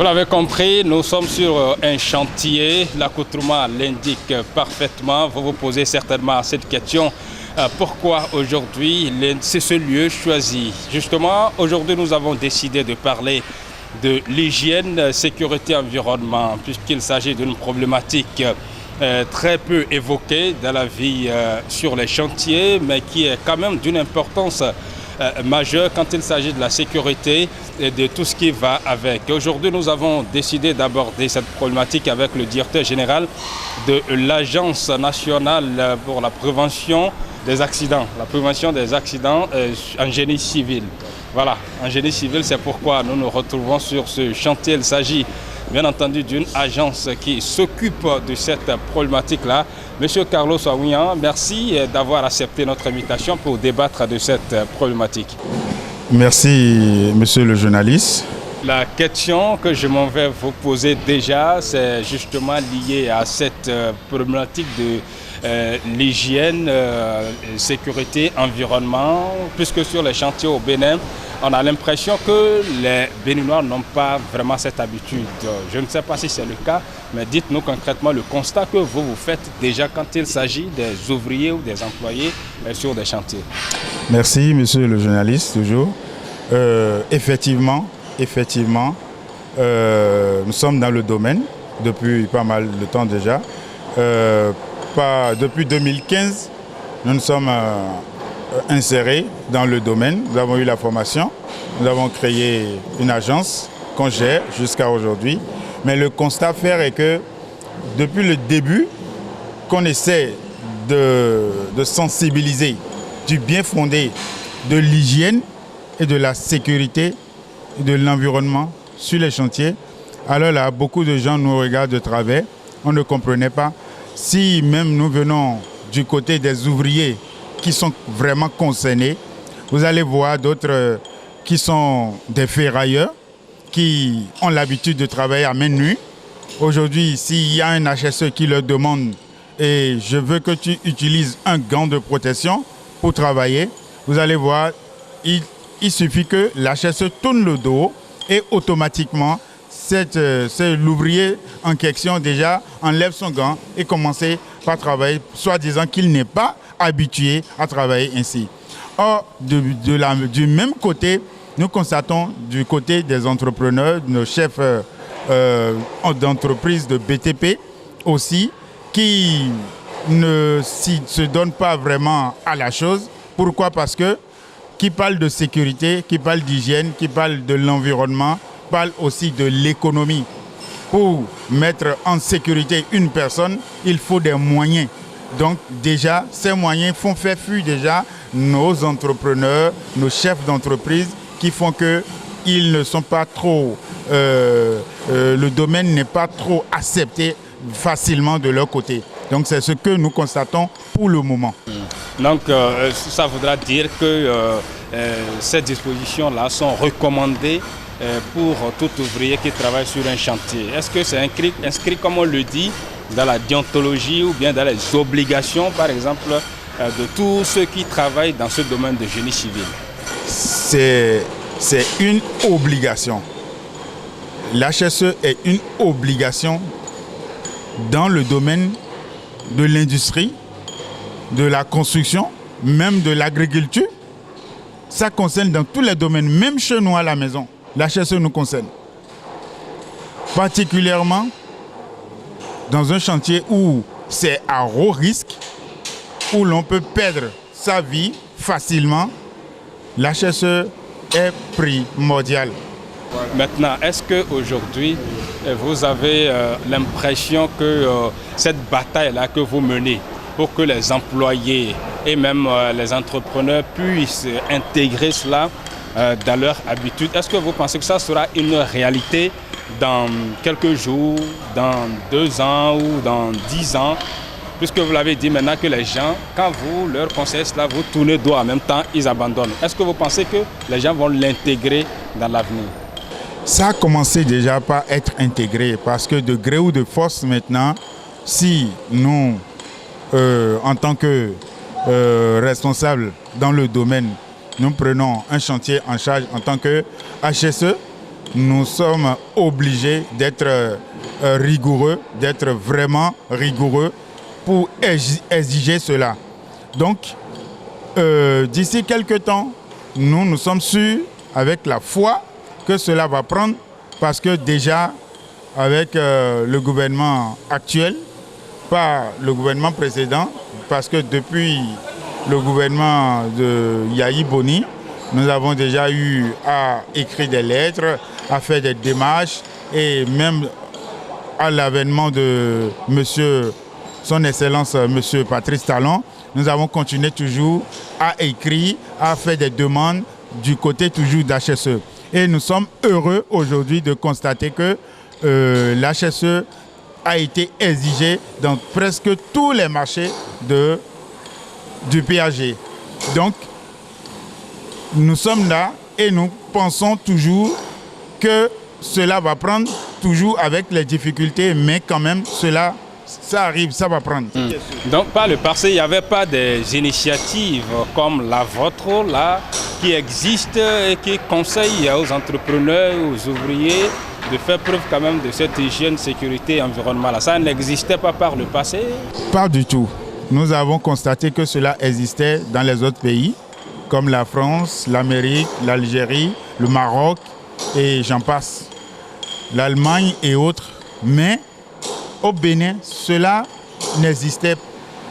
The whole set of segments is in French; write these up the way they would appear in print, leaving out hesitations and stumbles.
Vous l'avez compris, nous sommes sur un chantier. L'accoutrement l'indique parfaitement. Vous vous posez certainement cette question. Pourquoi aujourd'hui c'est ce lieu choisi? Justement, aujourd'hui nous avons décidé de parler de l'hygiène, sécurité, environnement, puisqu'il s'agit d'une problématique très peu évoquée dans la vie sur les chantiers, mais qui est quand même d'une importance majeure quand il s'agit de la sécurité et de tout ce qui va avec. Aujourd'hui, nous avons décidé d'aborder cette problématique avec le directeur général de l'Agence nationale pour la prévention des accidents, en génie civil. Voilà, en génie civil, c'est pourquoi nous nous retrouvons sur ce chantier. Il s'agit bien entendu d'une agence qui s'occupe de cette problématique-là. Monsieur Carlos Awouyan, merci d'avoir accepté notre invitation pour débattre de cette problématique. Merci, monsieur le journaliste. La question que je m'en vais vous poser déjà, c'est justement lié à cette problématique de l'hygiène, sécurité, environnement, puisque sur les chantiers au Bénin, on a l'impression que les Béninois n'ont pas vraiment cette habitude. Je ne sais pas si c'est le cas, mais dites-nous concrètement le constat que vous faites déjà quand il s'agit des ouvriers ou des employés sur des chantiers. Merci, monsieur le journaliste, toujours. Effectivement, nous sommes dans le domaine depuis pas mal de temps déjà. Depuis 2015, nous nous sommes insérés dans le domaine. Nous avons eu la formation, nous avons créé une agence qu'on gère jusqu'à aujourd'hui. Mais le constat à faire est que depuis le début, qu'on essaie de sensibiliser du bien fondé de l'hygiène et de la sécurité et de l'environnement sur les chantiers, alors là, beaucoup de gens nous regardent de travers. On ne comprenait pas. Si même nous venons du côté des ouvriers qui sont vraiment concernés, vous allez voir d'autres qui sont des ferrailleurs, qui ont l'habitude de travailler à main nue. Aujourd'hui, s'il y a un HSE qui leur demande « et je veux que tu utilises un gant de protection pour travailler », vous allez voir, il suffit que l'HSE tourne le dos et automatiquement, l'ouvrier en question déjà enlève son gant et commence par travailler, soit disant qu'il n'est pas habitué à travailler ainsi. Or, du même côté, nous constatons du côté des entrepreneurs, nos chefs d'entreprise de BTP aussi, qui ne se donnent pas vraiment à la chose. Pourquoi? Parce que qui parle de sécurité, qui parle d'hygiène, qui parle de l'environnement, parle aussi de l'économie. Pour mettre en sécurité une personne, il faut des moyens. Donc déjà, ces moyens font faire fuir déjà nos entrepreneurs, nos chefs d'entreprise qui font qu'ils ne sont pas trop... le domaine n'est pas trop accepté facilement de leur côté. Donc c'est ce que nous constatons pour le moment. Donc ça voudra dire que ces dispositions-là sont recommandées pour tout ouvrier qui travaille sur un chantier. Est-ce que c'est inscrit, comme on le dit, dans la déontologie ou bien dans les obligations, par exemple, de tous ceux qui travaillent dans ce domaine de génie civil? C'est une obligation. L'HSE est une obligation dans le domaine de l'industrie, de la construction, même de l'agriculture. Ça concerne dans tous les domaines, même chez nous à la maison. L'HSE nous concerne. Particulièrement dans un chantier où c'est à haut risque, où l'on peut perdre sa vie facilement, l'HSE est primordial. Maintenant, est-ce qu'aujourd'hui, vous avez l'impression que cette bataille-là que vous menez pour que les employés et même les entrepreneurs puissent intégrer cela dans leur habitude, est-ce que vous pensez que ça sera une réalité dans quelques jours, dans 2 ans ou dans 10 ans? Puisque vous l'avez dit maintenant que les gens, quand vous leur conseillez cela, vous tournez le dos en même temps, ils abandonnent. Est-ce que vous pensez que les gens vont l'intégrer dans l'avenir? Ça a commencé déjà par être intégré parce que de gré ou de force maintenant, si nous, en tant que responsables dans le domaine, nous prenons un chantier en charge en tant que HSE, nous sommes obligés d'être rigoureux, d'être vraiment rigoureux pour exiger cela. Donc, d'ici quelques temps, nous sommes sûrs, avec la foi, que cela va prendre, parce que déjà, avec le gouvernement actuel, pas le gouvernement précédent, parce que depuis le gouvernement de Yahi Boni, nous avons déjà eu à écrire des lettres, à faire des démarches, et même à l'avènement de son Excellence M. Patrice Talon, nous avons continué toujours à écrire, à faire des demandes du côté toujours d'HSE. Et nous sommes heureux aujourd'hui de constater que l'HSE a été exigé dans presque tous les marchés du PAG. Donc, nous sommes là et nous pensons toujours que cela va prendre, toujours avec les difficultés, mais quand même, ça arrive, ça va prendre. Donc, par le passé, il n'y avait pas des initiatives comme la vôtre, là, qui existent et qui conseillent aux entrepreneurs, aux ouvriers, de faire preuve quand même de cette hygiène, sécurité, environnement. Ça n'existait pas par le passé? Pas du tout. Nous avons constaté que cela existait dans les autres pays, comme la France, l'Amérique, l'Algérie, le Maroc, et j'en passe, l'Allemagne et autres. Mais au Bénin, cela n'existait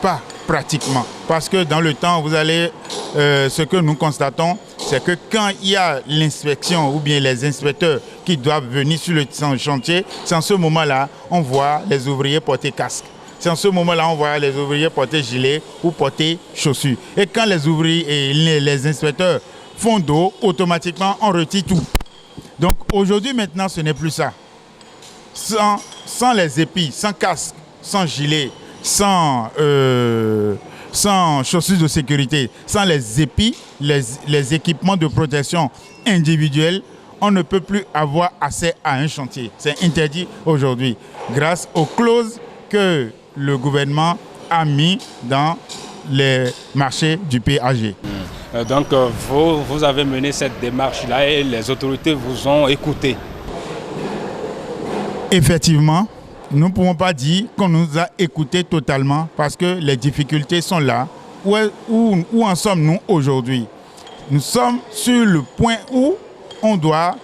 pas pratiquement. Parce que dans le temps, ce que nous constatons, c'est que quand il y a l'inspection ou bien les inspecteurs qui doivent venir sur le chantier, c'est en ce moment-là, on voit les ouvriers porter casque. C'est en ce moment-là, on voit les ouvriers porter gilet ou porter chaussures. Et quand les ouvriers et les inspecteurs font dos, automatiquement, on retire tout. Donc aujourd'hui, maintenant, ce n'est plus ça. Sans les épis, sans casque, sans gilet, sans chaussures de sécurité, sans les épis, les équipements de protection individuels, on ne peut plus avoir accès à un chantier. C'est interdit aujourd'hui, grâce aux clauses que le gouvernement a mis dans les marchés du PAG. Donc vous avez mené cette démarche-là et les autorités vous ont écouté. Effectivement, nous ne pouvons pas dire qu'on nous a écoutés totalement parce que les difficultés sont là. Où en sommes-nous aujourd'hui? Nous sommes sur le point où on doit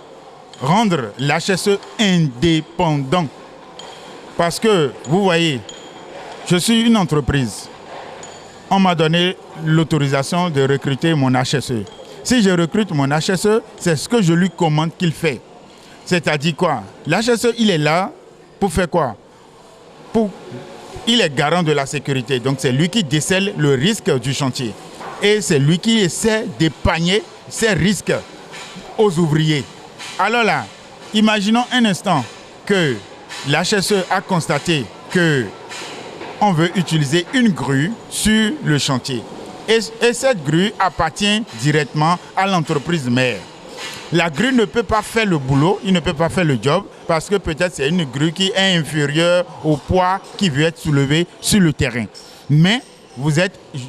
rendre l'HSE indépendant. Parce que, vous voyez, je suis une entreprise. On m'a donné l'autorisation de recruter mon HSE. Si je recrute mon HSE, c'est ce que je lui commande qu'il fait. C'est-à-dire quoi? L'HSE, il est là pour faire quoi? Il est garant de la sécurité. Donc, c'est lui qui décèle le risque du chantier. Et c'est lui qui essaie d'épargner ces risques aux ouvriers. Alors là, imaginons un instant que l'HSE a constaté qu'on veut utiliser une grue sur le chantier. Et cette grue appartient directement à l'entreprise mère. La grue ne peut pas faire le boulot, il ne peut pas faire le job parce que peut-être c'est une grue qui est inférieure au poids qui veut être soulevé sur le terrain. Mais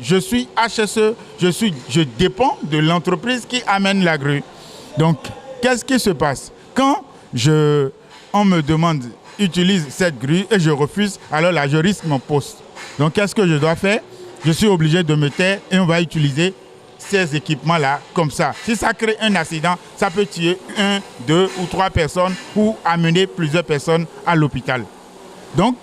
je suis HSE, je dépends de l'entreprise qui amène la grue. Donc, qu'est-ce qui se passe? Quand on me demande utilise cette grue et je refuse, alors là, je risque mon poste. Donc, qu'est-ce que je dois faire? Je suis obligé de me taire et on va utiliser ces équipements-là comme ça. Si ça crée un accident, ça peut tuer 1, 2 ou 3 personnes ou amener plusieurs personnes à l'hôpital. Donc,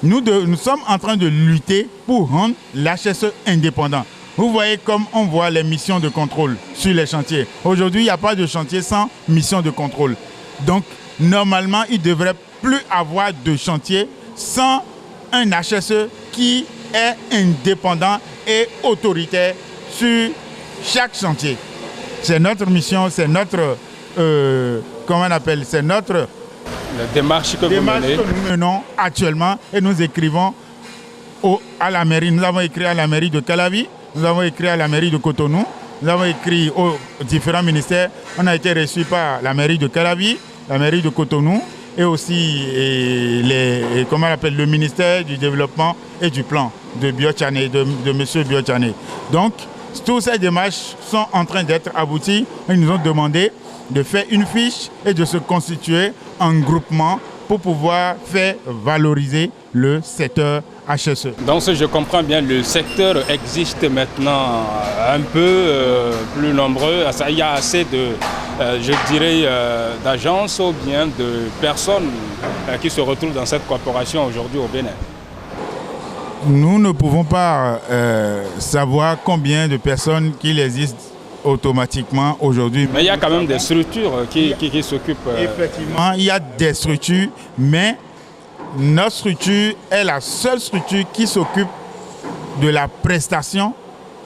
nous sommes en train de lutter pour rendre l'HSE indépendant. Vous voyez comme on voit les missions de contrôle sur les chantiers. Aujourd'hui, il n'y a pas de chantier sans mission de contrôle. Donc, normalement, il ne devrait plus avoir de chantier sans un HSE qui est indépendant et autoritaire sur chaque chantier. C'est notre mission, c'est notre, la démarche que nous menons actuellement et nous écrivons à la mairie. Nous avons écrit à la mairie de Calavi, nous avons écrit à la mairie de Cotonou, nous avons écrit aux différents ministères. On a été reçus par la mairie de Calavi, la mairie de Cotonou et aussi le ministère du développement et du plan de M. Biotchané. Donc, toutes ces démarches sont en train d'être abouties. Ils nous ont demandé de faire une fiche et de se constituer en groupement pour pouvoir faire valoriser le secteur HSE. Donc si je comprends bien, le secteur existe maintenant un peu plus nombreux. Il y a assez de, d'agences ou bien de personnes qui se retrouvent dans cette corporation aujourd'hui au Bénin. Nous ne pouvons pas savoir combien de personnes qu'il existe automatiquement aujourd'hui. Mais il y a quand même des structures qui s'occupent. Effectivement, il y a des structures, mais notre structure est la seule structure qui s'occupe de la prestation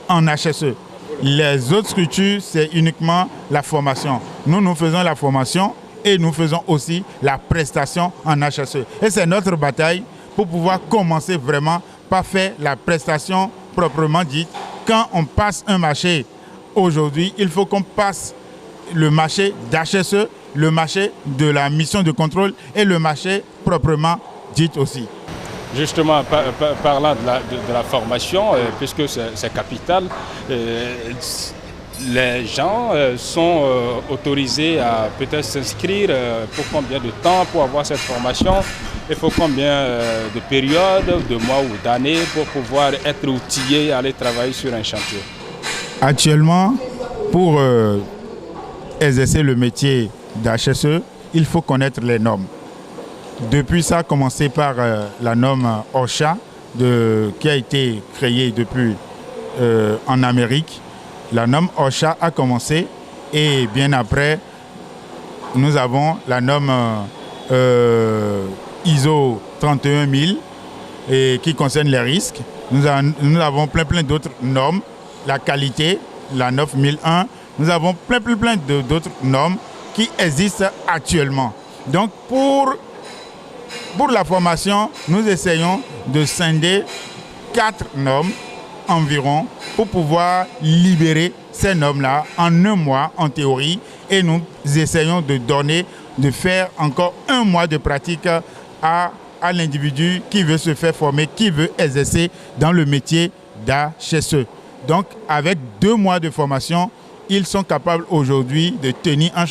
en HSE. Les autres structures, c'est uniquement la formation. Nous faisons la formation et nous faisons aussi la prestation en HSE. Et c'est notre bataille pour pouvoir commencer vraiment par faire la prestation proprement dite. Quand on passe un marché aujourd'hui, il faut qu'on passe le marché d'HSE, le marché de la mission de contrôle et le marché proprement dit aussi. Justement, parlant de la formation, puisque c'est capital, les gens sont autorisés à peut-être s'inscrire pour combien de temps pour avoir cette formation? Il faut combien de périodes, de mois ou d'années pour pouvoir être outillé à aller travailler sur un chantier? Actuellement, pour exercer le métier d'HSE, il faut connaître les normes. Depuis ça a commencé par la norme OSHA qui a été créée depuis en Amérique. La norme OSHA a commencé et bien après, nous avons la norme ISO 31000 qui concerne les risques. Nous avons plein d'autres normes, la qualité, la 9001. Nous avons plein d'autres normes qui existent actuellement. Donc pour la formation, nous essayons de scinder 4 normes environ pour pouvoir libérer ces normes-là en un mois en théorie et nous essayons de faire encore un mois de pratique à l'individu qui veut se faire former, qui veut exercer dans le métier d'HSE. Donc avec 2 mois de formation, ils sont capables aujourd'hui de tenir un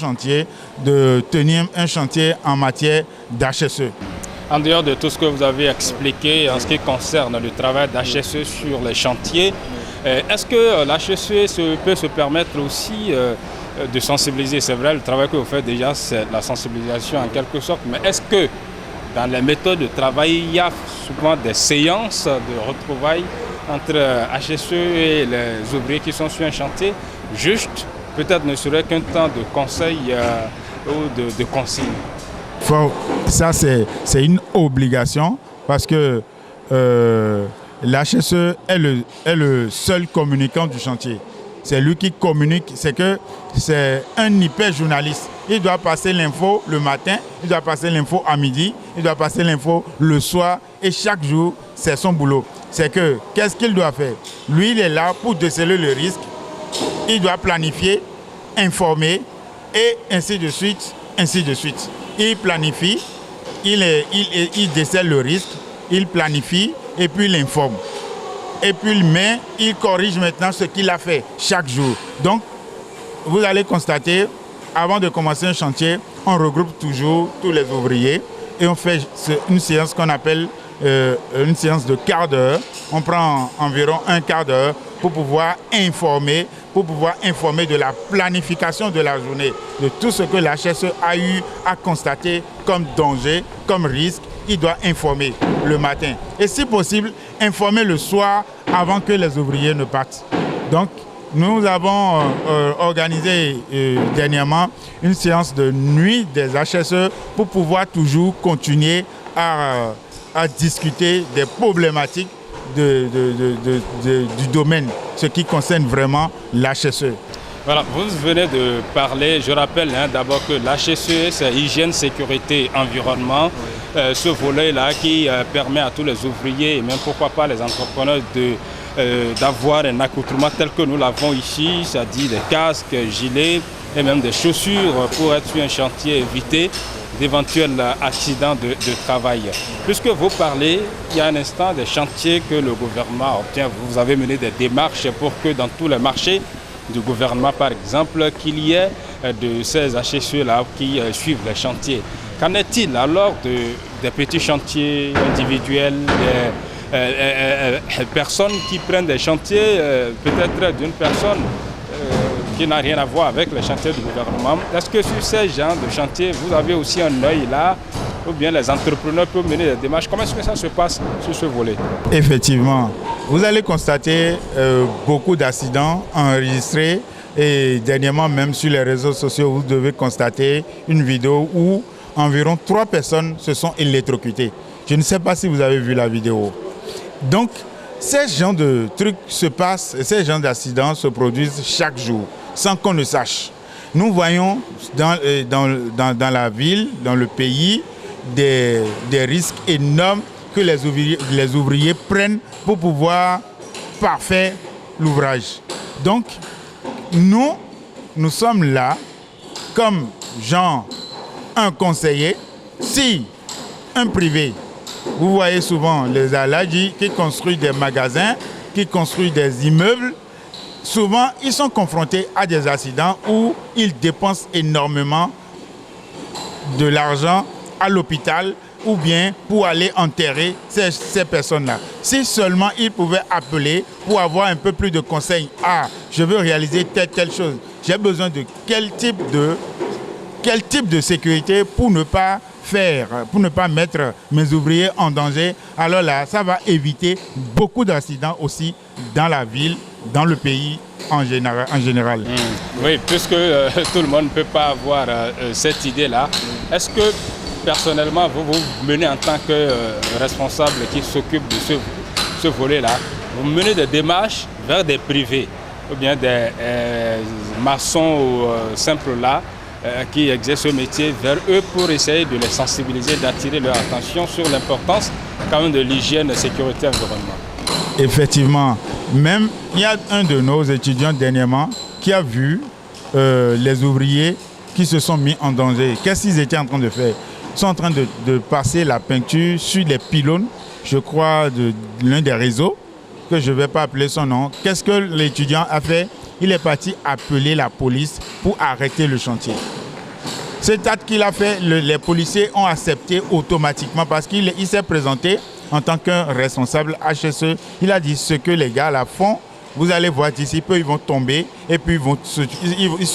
chantier en matière d'HSE. En dehors de tout ce que vous avez expliqué en ce qui concerne le travail d'HSE sur les chantiers, est-ce que l'HSE peut se permettre aussi de sensibiliser? C'est vrai, le travail que vous faites déjà, c'est la sensibilisation en quelque sorte, mais est-ce que dans les méthodes de travail, il y a souvent des séances de retrouvailles entre HSE et les ouvriers qui sont sur un chantier? Juste, peut-être ne serait qu'un temps de conseil ou de consigne. Ça, c'est une obligation parce que l'HSE est le seul communicant du chantier. C'est lui qui communique, c'est un hyper journaliste. Il doit passer l'info le matin, il doit passer l'info à midi, il doit passer l'info le soir et chaque jour, c'est son boulot. Qu'est-ce qu'il doit faire? Lui, il est là pour déceler le risque, il doit planifier, informer et ainsi de suite, ainsi de suite. Il planifie, il décèle le risque, il planifie et puis il informe. Et puis il corrige maintenant ce qu'il a fait chaque jour. Donc, vous allez constater, avant de commencer un chantier, on regroupe toujours tous les ouvriers et on fait une séance qu'on appelle une séance de quart d'heure. On prend environ un quart d'heure pour pouvoir informer de la planification de la journée, de tout ce que la HSE a eu à constater comme danger, comme risque. Il doit informer le matin et si possible, informer le soir avant que les ouvriers ne partent. Donc, nous avons organisé dernièrement une séance de nuit des HSE pour pouvoir toujours continuer à discuter des problématiques du domaine, ce qui concerne vraiment l'HSE. Voilà, vous venez de parler, je rappelle d'abord que l'HSE, c'est hygiène, sécurité, environnement. Ce volet-là qui permet à tous les ouvriers et même pourquoi pas les entrepreneurs d'avoir un accoutrement tel que nous l'avons ici, c'est-à-dire des casques, gilets et même des chaussures pour être sur un chantier, éviter d'éventuels accidents de travail. Puisque vous parlez, il y a un instant des chantiers que le gouvernement obtient. Vous avez mené des démarches pour que dans tous les marchés du gouvernement, par exemple, qu'il y ait de ces HSE-là qui suivent les chantiers. Qu'en est-il alors des petits chantiers individuels, des personnes qui prennent des chantiers, peut-être d'une personne qui n'a rien à voir avec les chantiers du gouvernement? Est-ce que sur ces genres de chantiers, vous avez aussi un œil là, ou bien les entrepreneurs peuvent mener des démarches? Comment est-ce que ça se passe sur ce volet? Effectivement, vous allez constater beaucoup d'accidents enregistrés et dernièrement même sur les réseaux sociaux, vous devez constater une vidéo où environ 3 personnes se sont électrocutées. Je ne sais pas si vous avez vu la vidéo. Donc, ces genres de trucs se passent, ces genres d'accidents se produisent chaque jour, sans qu'on ne sache. Nous voyons dans la ville, dans le pays, des risques énormes que les ouvriers prennent pour pouvoir parfaire l'ouvrage. Donc, nous sommes là comme genre un conseiller. Si un privé, vous voyez souvent les aladji qui construisent des magasins, qui construisent des immeubles, souvent ils sont confrontés à des accidents où ils dépensent énormément de l'argent à l'hôpital ou bien pour aller enterrer ces personnes-là. Si seulement ils pouvaient appeler pour avoir un peu plus de conseils. Ah, je veux réaliser telle chose. J'ai besoin de quel type de sécurité pour ne pas mettre mes ouvriers en danger. Alors là, ça va éviter beaucoup d'accidents aussi dans la ville, dans le pays en général. Oui, puisque tout le monde ne peut pas avoir cette idée-là. Est-ce que personnellement, vous menez en tant que responsable qui s'occupe de ce volet-là, vous menez des démarches vers des privés ou bien des maçons ou simples là qui exercent ce métier vers eux pour essayer de les sensibiliser, d'attirer leur attention sur l'importance quand même de l'hygiène, sécurité, environnement? Effectivement. Même, il y a un de nos étudiants dernièrement qui a vu les ouvriers qui se sont mis en danger. Qu'est-ce qu'ils étaient en train de faire? Ils sont en train de passer la peinture sur les pylônes, je crois, de l'un des réseaux, que je ne vais pas appeler son nom. Qu'est-ce que l'étudiant a fait? Il est parti appeler la police pour arrêter le chantier. Cet acte qu'il a fait, les policiers ont accepté automatiquement parce qu'il s'est présenté en tant qu'un responsable HSE. Il a dit ce que les gars là font, vous allez voir d'ici peu, ils vont tomber et puis ils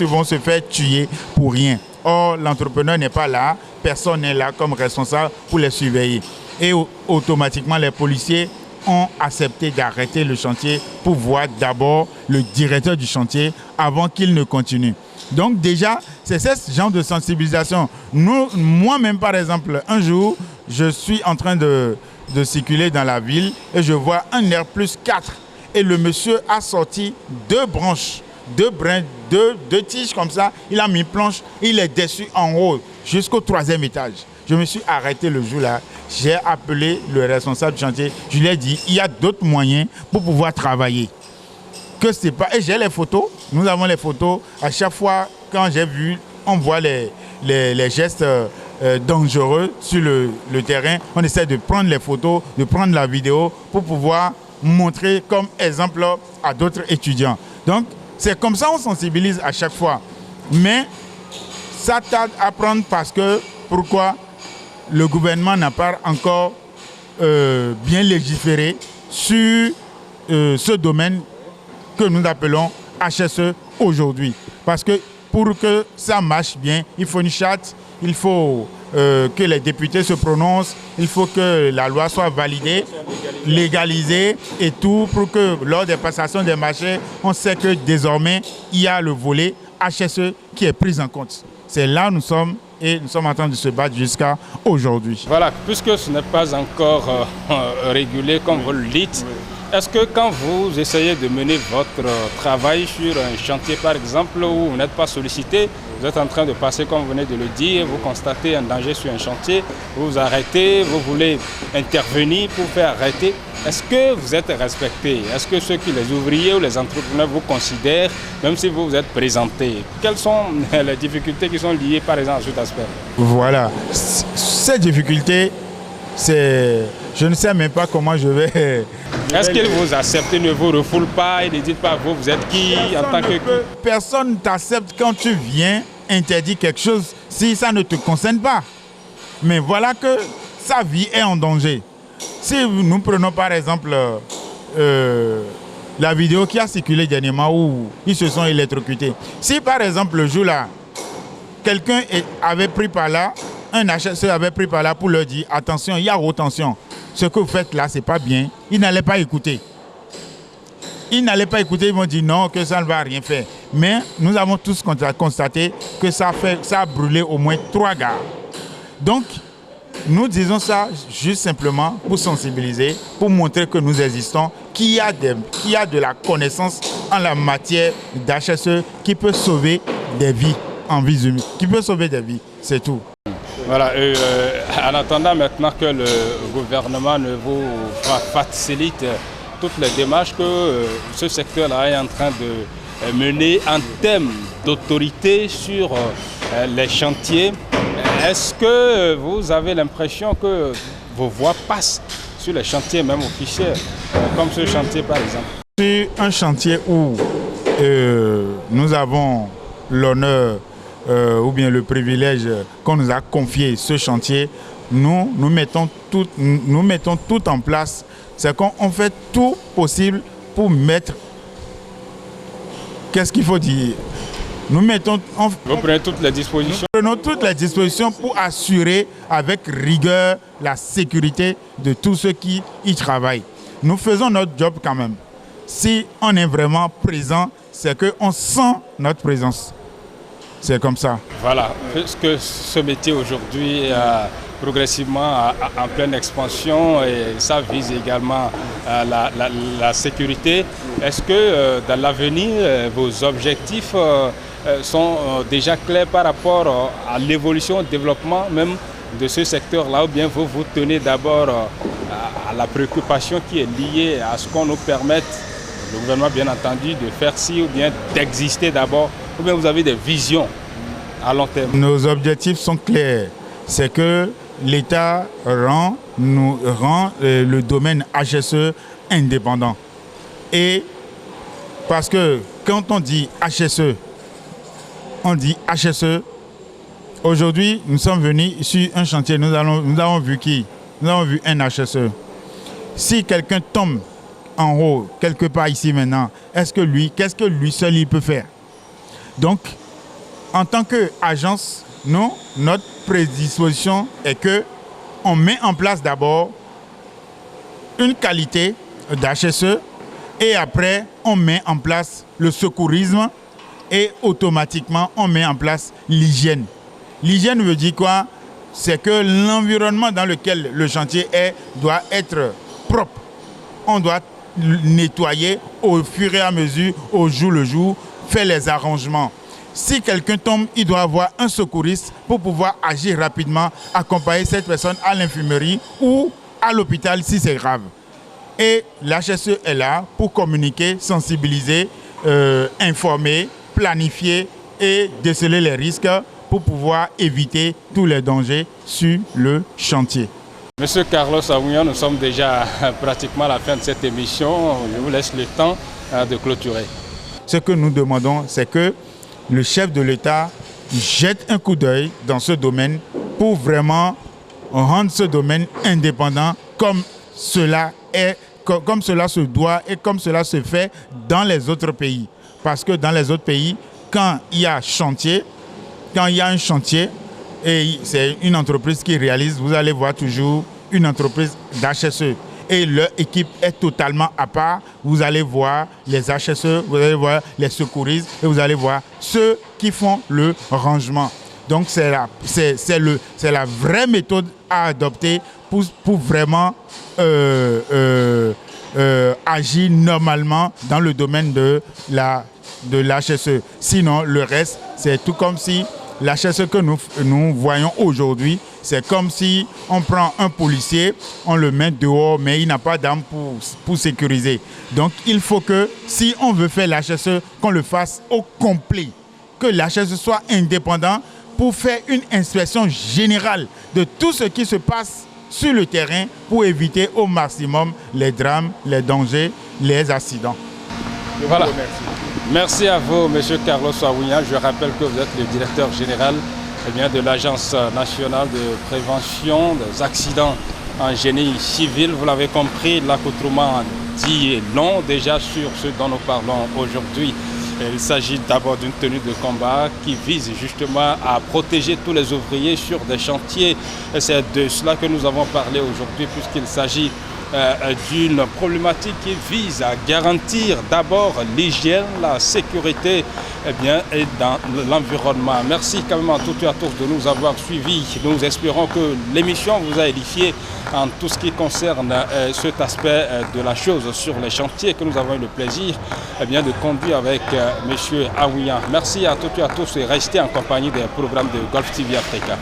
vont se faire tuer pour rien. Or, l'entrepreneur n'est pas là, personne n'est là comme responsable pour les surveiller. Et automatiquement, les policiers ont accepté d'arrêter le chantier pour voir d'abord le directeur du chantier avant qu'il ne continue. Donc déjà, c'est ce genre de sensibilisation. Moi-même, par exemple, un jour, je suis en train de circuler dans la ville et je vois un R+4 et le monsieur a sorti 2 branches, 2 brins, 2 tiges comme ça. Il a mis planche, il est dessus en haut jusqu'au 3e étage. Je me suis arrêté le jour-là, j'ai appelé le responsable du chantier, je lui ai dit, il y a d'autres moyens pour pouvoir travailler. Que c'est pas... Et j'ai les photos, nous avons les photos. À chaque fois, quand j'ai vu, on voit les gestes dangereux sur le terrain. On essaie de prendre les photos, de prendre la vidéo pour pouvoir montrer comme exemple à d'autres étudiants. Donc, c'est comme ça qu'on sensibilise à chaque fois. Mais ça tarde à prendre parce que, pourquoi le gouvernement n'a pas encore bien légiféré sur ce domaine que nous appelons HSE aujourd'hui. Parce que pour que ça marche bien, il faut une charte, il faut que les députés se prononcent, il faut que la loi soit validée, légalisée et tout pour que lors des passations des marchés, on sait que désormais, il y a le volet HSE qui est pris en compte. C'est là où nous sommes et nous sommes en train de se battre jusqu'à aujourd'hui. Voilà, puisque ce n'est pas encore régulé comme vous le dites, est-ce que quand vous essayez de mener votre travail sur un chantier par exemple où vous n'êtes pas sollicité, vous êtes en train de passer comme vous venez de le dire, vous constatez un danger sur un chantier, vous vous arrêtez, vous voulez intervenir pour faire arrêter, est-ce que vous êtes respecté? Est-ce que les ouvriers ou les entrepreneurs vous considèrent, même si vous vous êtes présenté? Quelles sont les difficultés qui sont liées par exemple à cet aspect? Voilà, ces difficultés, je ne sais même pas comment je vais... Est-ce qu'ils vous acceptent, ne vous refoulent pas et ne dites pas vous êtes qui en tant que... Personne ne t'accepte quand tu viens interdire quelque chose si ça ne te concerne pas. Mais voilà que sa vie est en danger. Si nous prenons par exemple la vidéo qui a circulé dernièrement où ils se sont électrocutés. Si par exemple le jour-là, quelqu'un avait pris par là, un HSE avait pris par là pour leur dire attention, il y a haute tension. Ce que vous faites là, c'est pas bien. Ils n'allaient pas écouter. Ils n'allaient pas écouter, ils vont dire non, que ça ne va rien faire. Mais nous avons tous constaté que ça a brûlé au moins 3 gares. Donc, nous disons ça juste simplement pour sensibiliser, pour montrer que nous existons, qu'il y a de la connaissance en la matière d'HSE qui peut sauver des vies en vie humaine, qui peut sauver des vies, c'est tout. Voilà, en attendant maintenant que le gouvernement ne vous facilite toutes les démarches que ce secteur-là est en train de mener en termes d'autorité sur les chantiers, est-ce que vous avez l'impression que vos voix passent sur les chantiers même officiels, comme ce chantier par exemple? Sur un chantier où nous avons l'honneur ou bien le privilège qu'on nous a confié ce chantier, nous mettons tout en place. C'est qu'on fait tout possible pour mettre... Qu'est-ce qu'il faut dire? Vous prenez toutes les dispositions? Nous prenons toutes les dispositions pour assurer avec rigueur la sécurité de tous ceux qui y travaillent. Nous faisons notre job quand même. Si on est vraiment présent, c'est qu'on sent notre présence. C'est comme ça. Voilà, puisque ce métier aujourd'hui est progressivement en pleine expansion et ça vise également la sécurité. Est-ce que dans l'avenir, vos objectifs sont déjà clairs par rapport à l'évolution, au développement même de ce secteur-là, ou bien vous vous tenez d'abord à la préoccupation qui est liée à ce qu'on nous permette, le gouvernement bien entendu, de faire ci ou bien d'exister d'abord, ou bien vous avez des visions à long terme? Nos objectifs sont clairs. C'est que l'État rend le domaine HSE indépendant. Et parce que quand on dit HSE, on dit HSE. Aujourd'hui, nous sommes venus sur un chantier, nous avons vu qui? Nous avons vu un HSE. Si quelqu'un tombe en haut, quelque part ici maintenant, qu'est-ce que lui seul il peut faire? Donc, en tant qu'agence, notre prédisposition est que on met en place d'abord une qualité d'HSE et après on met en place le secourisme et automatiquement on met en place l'hygiène. L'hygiène veut dire quoi? C'est que l'environnement dans lequel le chantier est doit être propre. On doit nettoyer au fur et à mesure, au jour le jour, faire les arrangements. Si quelqu'un tombe, il doit avoir un secouriste pour pouvoir agir rapidement, accompagner cette personne à l'infirmerie ou à l'hôpital si c'est grave. Et l'HSE est là pour communiquer, sensibiliser, informer, planifier et déceler les risques pour pouvoir éviter tous les dangers sur le chantier. Monsieur Carlos Awouyan, nous sommes déjà pratiquement à la fin de cette émission. Je vous laisse le temps de clôturer. Ce que nous demandons, c'est que le chef de l'État jette un coup d'œil dans ce domaine pour vraiment rendre ce domaine indépendant comme cela se doit et comme cela se fait dans les autres pays. Parce que dans les autres pays, quand il y a un chantier, et c'est une entreprise qui réalise, vous allez voir toujours une entreprise d'HSE. Et leur équipe est totalement à part. Vous allez voir les HSE, vous allez voir les secouristes et vous allez voir ceux qui font le rangement. Donc c'est la vraie méthode à adopter pour vraiment agir normalement dans le domaine de l'HSE. Sinon, le reste, c'est tout comme si l'HSE que nous voyons aujourd'hui, c'est comme si on prend un policier, on le met dehors, mais il n'a pas d'arme pour sécuriser. Donc il faut que, si on veut faire l'HSE, qu'on le fasse au complet, que l'HSE soit indépendant pour faire une inspection générale de tout ce qui se passe sur le terrain pour éviter au maximum les drames, les dangers, les accidents. Voilà. Je vous remercie. Merci à vous, M. Carlos Awouyan. Je rappelle que vous êtes le directeur général de l'Agence nationale de prévention des accidents en génie civil. Vous l'avez compris, l'accoutrement dit est long déjà sur ce dont nous parlons aujourd'hui. Il s'agit d'abord d'une tenue de combat qui vise justement à protéger tous les ouvriers sur des chantiers. C'est de cela que nous avons parlé aujourd'hui, puisqu'il s'agit d'une problématique qui vise à garantir d'abord l'hygiène, la sécurité et dans l'environnement. Merci quand même à toutes et à tous de nous avoir suivis. Nous espérons que l'émission vous a édifié en tout ce qui concerne cet aspect de la chose sur les chantiers que nous avons eu le plaisir de conduire avec M. Awouyan. Merci à toutes et à tous et restez en compagnie des programmes de Golf TV Africa.